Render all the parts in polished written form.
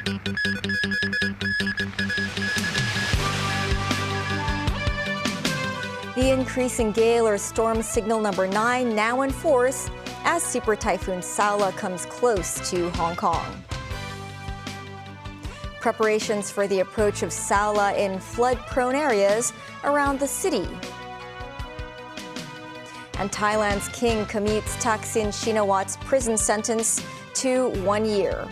The increasing gale or storm signal number 9 now in force as Super Typhoon Saola comes close to Hong Kong. Preparations for the approach of Saola in flood-prone areas around the city. And Thailand's king commutes Thaksin Shinawat's prison sentence to 1 year.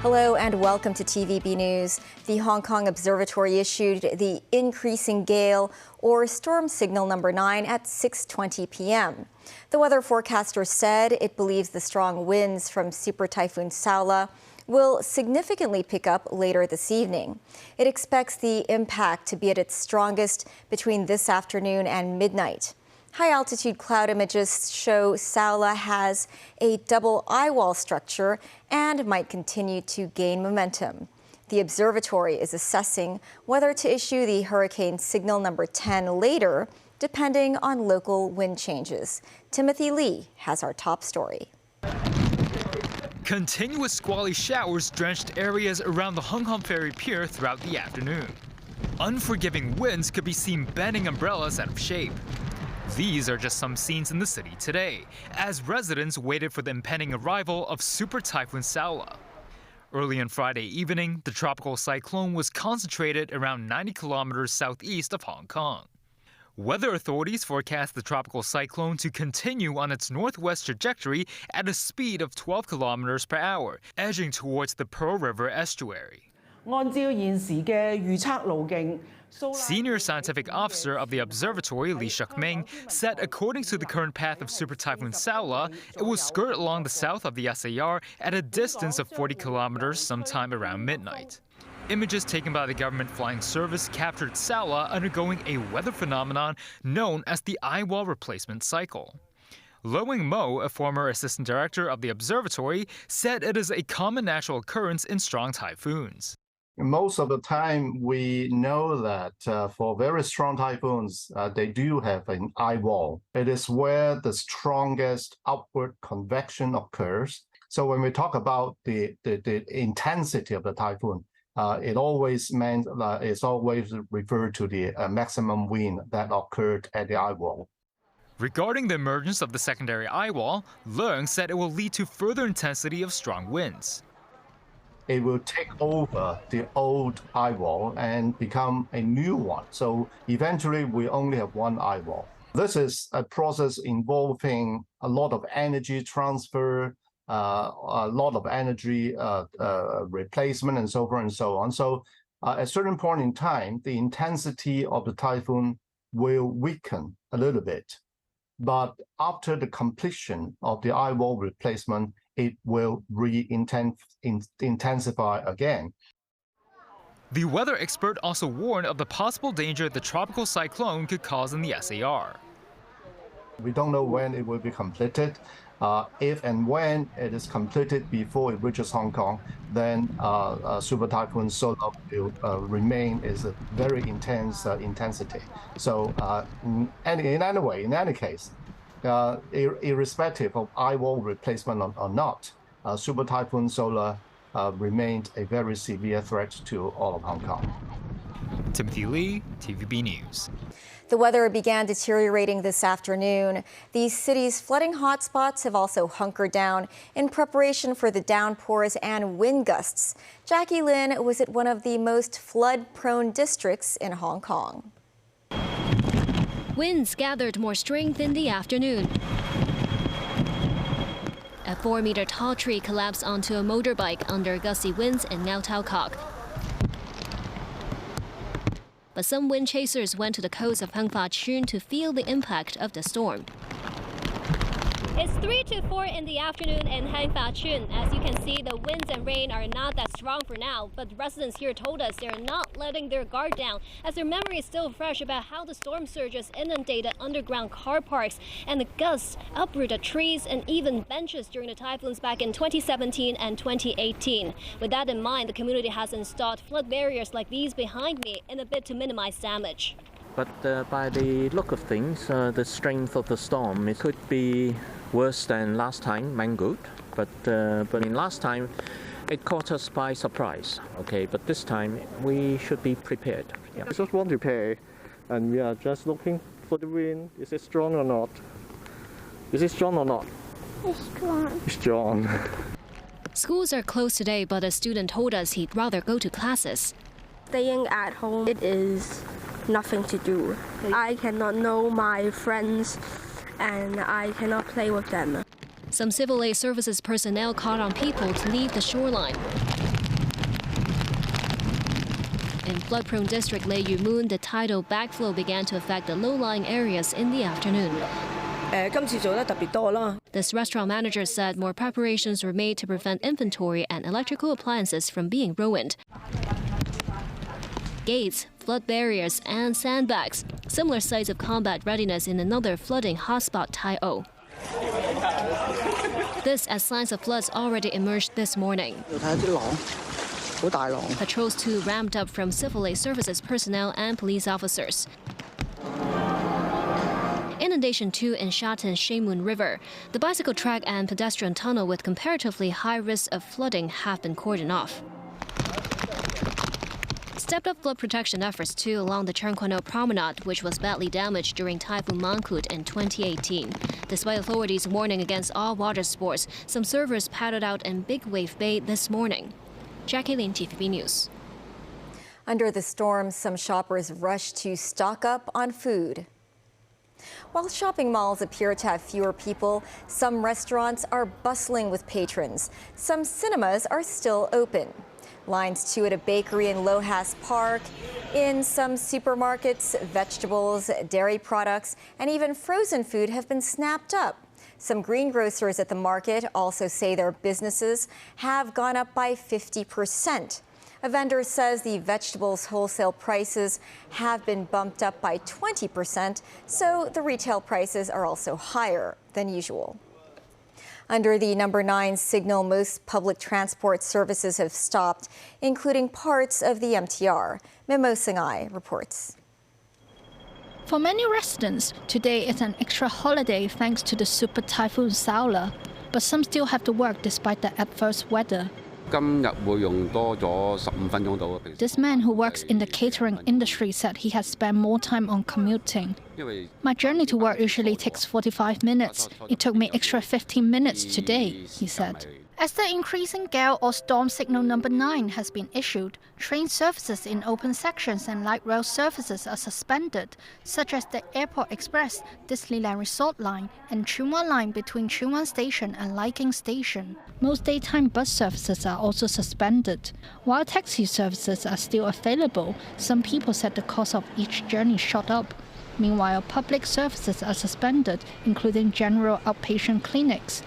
Hello and welcome to TVB News. The Hong Kong Observatory issued the increasing gale or storm signal number 9 at 6:20 p.m. The weather forecaster said it believes the strong winds from Super Typhoon Saola will significantly pick up later this evening. It expects the impact to be at its strongest between this afternoon and midnight. High-altitude cloud images show Saola has a double eye wall structure and might continue to gain momentum. The observatory is assessing whether to issue the hurricane signal number 10 later, depending on local wind changes. Timothy Lee has our top story. Continuous squally showers drenched areas around the Hong Kong Ferry Pier throughout the afternoon. Unforgiving winds could be seen bending umbrellas out of shape. These are just some scenes in the city today, as residents waited for the impending arrival of Super Typhoon Saola. Early on Friday evening, the tropical cyclone was concentrated around 90 kilometers southeast of Hong Kong. Weather authorities forecast the tropical cyclone to continue on its northwest trajectory at a speed of 12 kilometers per hour, edging towards the Pearl River estuary. Senior scientific officer of the observatory, Lee Shuk-ming, said according to the current path of Super Typhoon Saola, it will skirt along the south of the SAR at a distance of 40 kilometers sometime around midnight. Images taken by the government flying service captured Saola undergoing a weather phenomenon known as the eye wall replacement cycle. Lo Wing Mo, a former assistant director of the observatory, said it is a common natural occurrence in strong typhoons. Most of the time, we know that for very strong typhoons, they do have an eye wall. It is where the strongest upward convection occurs. So when we talk about the intensity of the typhoon, it always meant that it's always referred to the maximum wind that occurred at the eye wall. Regarding the emergence of the secondary eye wall, Leung said it will lead to further intensity of strong winds. It will take over the old eye wall and become a new one. So eventually, we only have one eye wall. This is a process involving a lot of energy transfer, a lot of energy replacement, and so forth and so on. So at a certain point in time, the intensity of the typhoon will weaken a little bit. But after the completion of the eye wall replacement, it will intensify again. The weather expert also warned of the possible danger the tropical cyclone could cause in the SAR. We don't know when it will be completed. If and when it is completed before it reaches Hong Kong, then Super Typhoon Saola will remain is a very intense intensity. So in any case, irrespective of eye wall replacement or not, Super Typhoon Saola remained a very severe threat to all of Hong Kong. Timothy Lee, TVB News. The weather began deteriorating this afternoon. The city's flooding hotspots have also hunkered down in preparation for the downpours and wind gusts. Jackie Lin was at one of the most flood-prone districts in Hong Kong. Winds gathered more strength in the afternoon. A 4-meter tall tree collapsed onto a motorbike under gusty winds in Ngau Tau Kok. But some wind chasers went to the coast of Hang Fa Tsuen to feel the impact of the storm. It's 3 to 4 in the afternoon in Hang Fa Tsuen. As you can see, the winds and rain are not that strong for now, but residents here told us they're not letting their guard down as their memory is still fresh about how the storm surges inundated underground car parks and the gusts uprooted trees and even benches during the typhoons back in 2017 and 2018. With that in mind, the community has installed flood barriers like these behind me in a bid to minimize damage. But by the look of things, the strength of the storm, it could be worse than last time, mangled. But in last time, it caught us by surprise. Okay, but this time we should be prepared. Yeah. We just want to pay, and we are just looking for the wind. Is it strong or not? Is it strong or not? It's strong. It's strong. Schools are closed today, but a student told us he'd rather go to classes. Staying at home, it is nothing to do. I cannot know my friends and I cannot play with them. Some civil aid services personnel called on people to leave the shoreline. In flood-prone district Lei Yu Moon, the tidal backflow began to affect the low-lying areas in the afternoon. This restaurant manager said more preparations were made to prevent inventory and electrical appliances from being ruined. Gates, flood barriers, and sandbags, similar sites of combat readiness in another flooding hotspot, Tai O. This as signs of floods already emerged this morning. Patrols too ramped up from civil aid services personnel and police officers. Inundation too in Shatin Shemun River. The bicycle track and pedestrian tunnel with comparatively high risk of flooding have been cordoned off. Stepped up flood protection efforts too along the Chernquano Promenade, which was badly damaged during Typhoon Mangkhut in 2018. Despite authorities warning against all water sports, some surfers paddled out in Big Wave Bay this morning. Jackie Lin, TVB News. Under the storm, some shoppers rushed to stock up on food. While shopping malls appear to have fewer people, some restaurants are bustling with patrons. Some cinemas are still open. Lines too at a bakery in Lohas Park. In some supermarkets, vegetables, dairy products, and even frozen food have been snapped up. Some greengrocers at the market also say their businesses have gone up by 50%. A vendor says the vegetables wholesale prices have been bumped up by 20%, so the retail prices are also higher than usual. Under the number 9 signal, most public transport services have stopped, including parts of the MTR. Mimo Singai reports. For many residents, today is an extra holiday thanks to the super typhoon Saola, but some still have to work despite the adverse weather. This man who works in the catering industry said he has spent more time on commuting. My journey to work usually takes 45 minutes. It took me extra 15 minutes today, he said. As the increasing gale or storm signal number 9 has been issued, train services in open sections and light rail services are suspended, such as the Airport Express, Disneyland Resort line, and Tsuen Wan line between Tsuen Wan Station and Lai King Station. Most daytime bus services are also suspended. While taxi services are still available, some people said the cost of each journey shot up. Meanwhile, public services are suspended, including general outpatient clinics.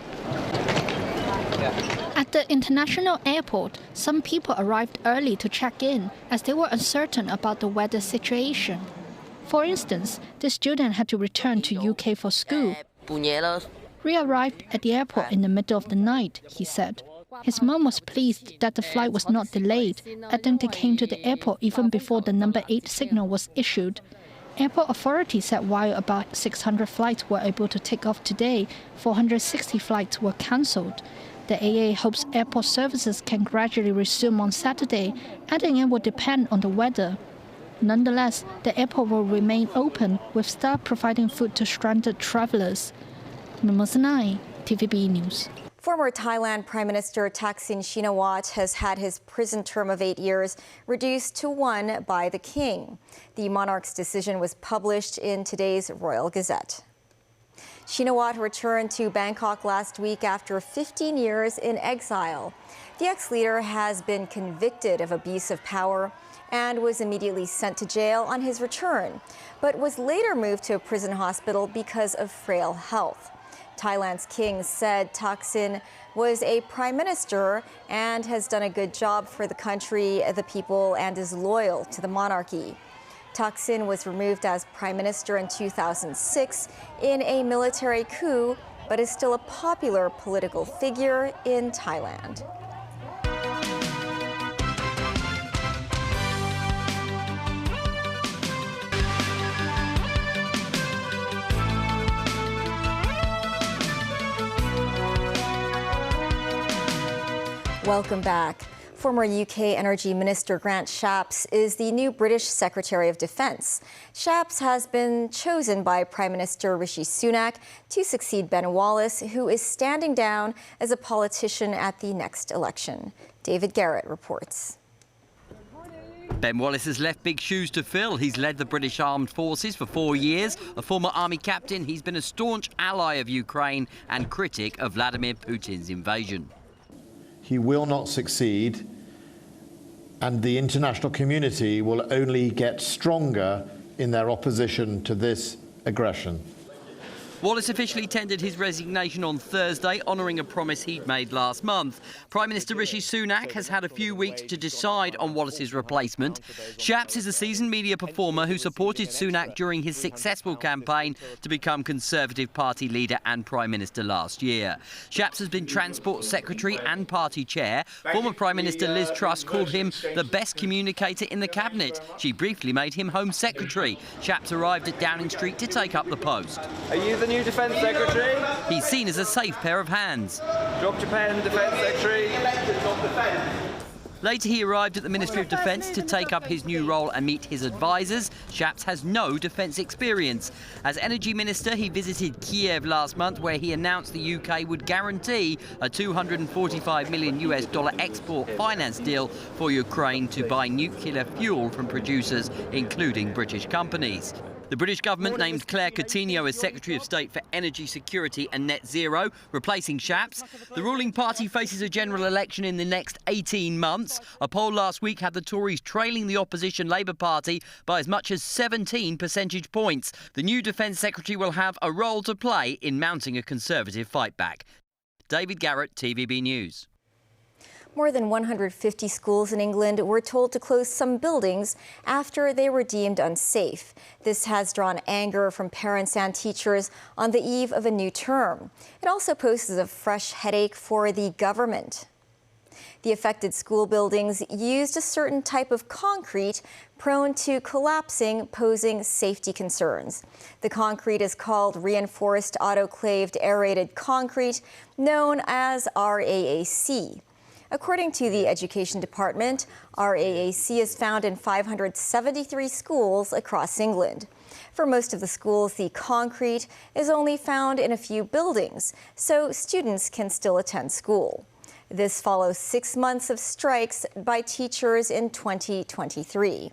At the international airport, some people arrived early to check in as they were uncertain about the weather situation. For instance, this student had to return to UK for school. We arrived at the airport in the middle of the night, he said. His mum was pleased that the flight was not delayed, adding they came to the airport even before the number 8 signal was issued. Airport authorities said while about 600 flights were able to take off today, 460 flights were cancelled. The AA hopes airport services can gradually resume on Saturday, adding it will depend on the weather. Nonetheless, the airport will remain open, with staff providing food to stranded travelers. Mimosanai, TVB News. Former Thailand Prime Minister Thaksin Shinawatra has had his prison term of 8 years reduced to 1 by the king. The monarch's decision was published in today's Royal Gazette. Shinawatra returned to Bangkok last week after 15 years in exile. The ex-leader has been convicted of abuse of power and was immediately sent to jail on his return, but was later moved to a prison hospital because of frail health. Thailand's king said Thaksin was a prime minister and has done a good job for the country, the people, and is loyal to the monarchy. Thaksin was removed as prime minister in 2006 in a military coup, but is still a popular political figure in Thailand. Welcome back. Former UK Energy Minister Grant Shapps is the new British Secretary of Defence. Shapps has been chosen by Prime Minister Rishi Sunak to succeed Ben Wallace, who is standing down as a politician at the next election. David Garrett reports. Ben Wallace has left big shoes to fill. He's led the British Armed Forces for 4 years. A former army captain, he's been a staunch ally of Ukraine and critic of Vladimir Putin's invasion. He will not succeed, and the international community will only get stronger in their opposition to this aggression. Wallace officially tendered his resignation on Thursday, honouring a promise he'd made last month. Prime Minister Rishi Sunak has had a few weeks to decide on Wallace's replacement. Shapps is a seasoned media performer who supported Sunak during his successful campaign to become Conservative Party leader and Prime Minister last year. Shapps has been Transport Secretary and Party Chair. Former Prime Minister Liz Truss called him the best communicator in the Cabinet. She briefly made him Home Secretary. Shapps arrived at Downing Street to take up the post. Are you the new Defence Secretary? He's seen as a safe pair of hands. Drop your pen, Defence Secretary. Later he arrived at the Ministry of Defence to take up his new role and meet his advisers. Shapps has no defence experience. As Energy Minister, he visited Kiev last month, where he announced the UK would guarantee a $245 million export finance deal for Ukraine to buy nuclear fuel from producers, including British companies. The British government named Claire Coutinho as Secretary of State for Energy Security and Net Zero, replacing Shapps. The ruling party faces a general election in the next 18 months. A poll last week had the Tories trailing the opposition Labour Party by as much as 17 percentage points. The new Defence Secretary will have a role to play in mounting a Conservative fight back. David Garrett, TVB News. More than 150 schools in England were told to close some buildings after they were deemed unsafe. This has drawn anger from parents and teachers on the eve of a new term. It also poses a fresh headache for the government. The affected school buildings used a certain type of concrete prone to collapsing, posing safety concerns. The concrete is called reinforced autoclaved aerated concrete, known as RAAC. According to the Education Department, RAAC is found in 573 schools across England. For most of the schools, the concrete is only found in a few buildings, so students can still attend school. This follows 6 months of strikes by teachers in 2023.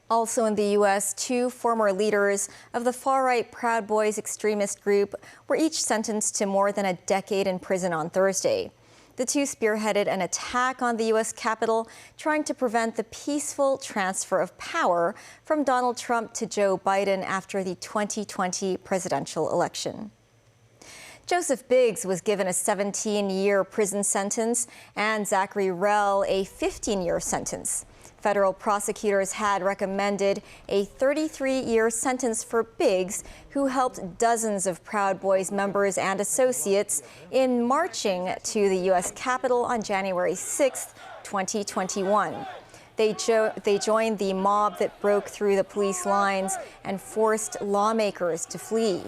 Also in the U.S., 2 former leaders of the far-right Proud Boys extremist group were each sentenced to more than a decade in prison on Thursday. The 2 spearheaded an attack on the U.S. Capitol, trying to prevent the peaceful transfer of power from Donald Trump to Joe Biden after the 2020 presidential election. Joseph Biggs was given a 17-year prison sentence and Zachary Rell a 15-year sentence. Federal prosecutors had recommended a 33-year sentence for Biggs, who helped dozens of Proud Boys members and associates in marching to the U.S. Capitol on January 6, 2021. They joined the mob that broke through the police lines and forced lawmakers to flee.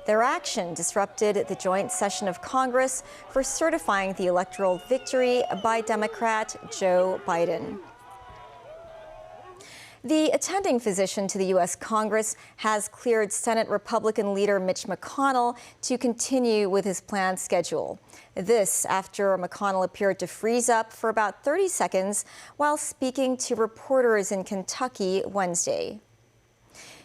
Their action disrupted the joint session of Congress for certifying the electoral victory by Democrat Joe Biden. The attending physician to the U.S. Congress has cleared Senate Republican leader Mitch McConnell to continue with his planned schedule. This after McConnell appeared to freeze up for about 30 seconds while speaking to reporters in Kentucky Wednesday.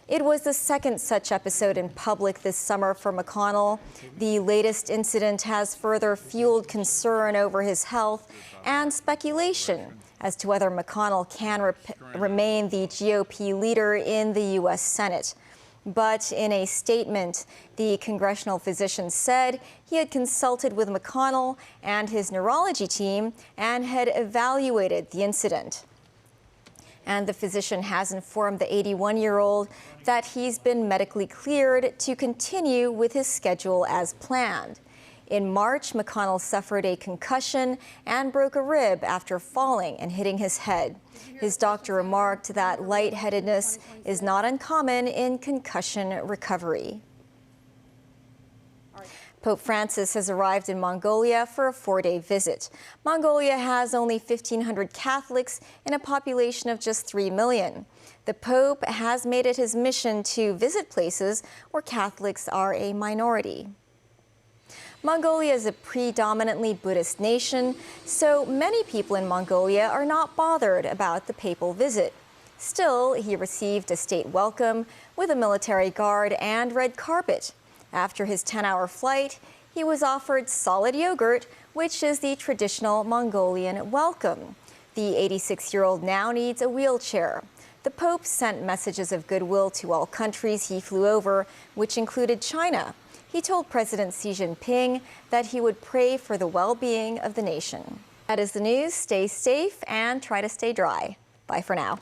It was the second such episode in public this summer for McConnell. The latest incident has further fueled concern over his health and speculation as to whether McConnell can remain the GOP leader in the U.S. Senate. But in a statement, the congressional physician said he had consulted with McConnell and his neurology team and had evaluated the incident. And the physician has informed the 81-year-old that he's been medically cleared to continue with his schedule as planned. In March, McConnell suffered a concussion and broke a rib after falling and hitting his head. His doctor remarked that lightheadedness is not uncommon in concussion recovery. Pope Francis has arrived in Mongolia for a 4-day visit. Mongolia has only 1,500 Catholics in a population of just 3 million. The Pope has made it his mission to visit places where Catholics are a minority. Mongolia is a predominantly Buddhist nation, so many people in Mongolia are not bothered about the papal visit. Still, he received a state welcome with a military guard and red carpet. After his 10-hour flight, he was offered solid yogurt, which is the traditional Mongolian welcome. The 86-year-old now needs a wheelchair. The Pope sent messages of goodwill to all countries he flew over, which included China. He told President Xi Jinping that he would pray for the well-being of the nation. That is the news. Stay safe and try to stay dry. Bye for now.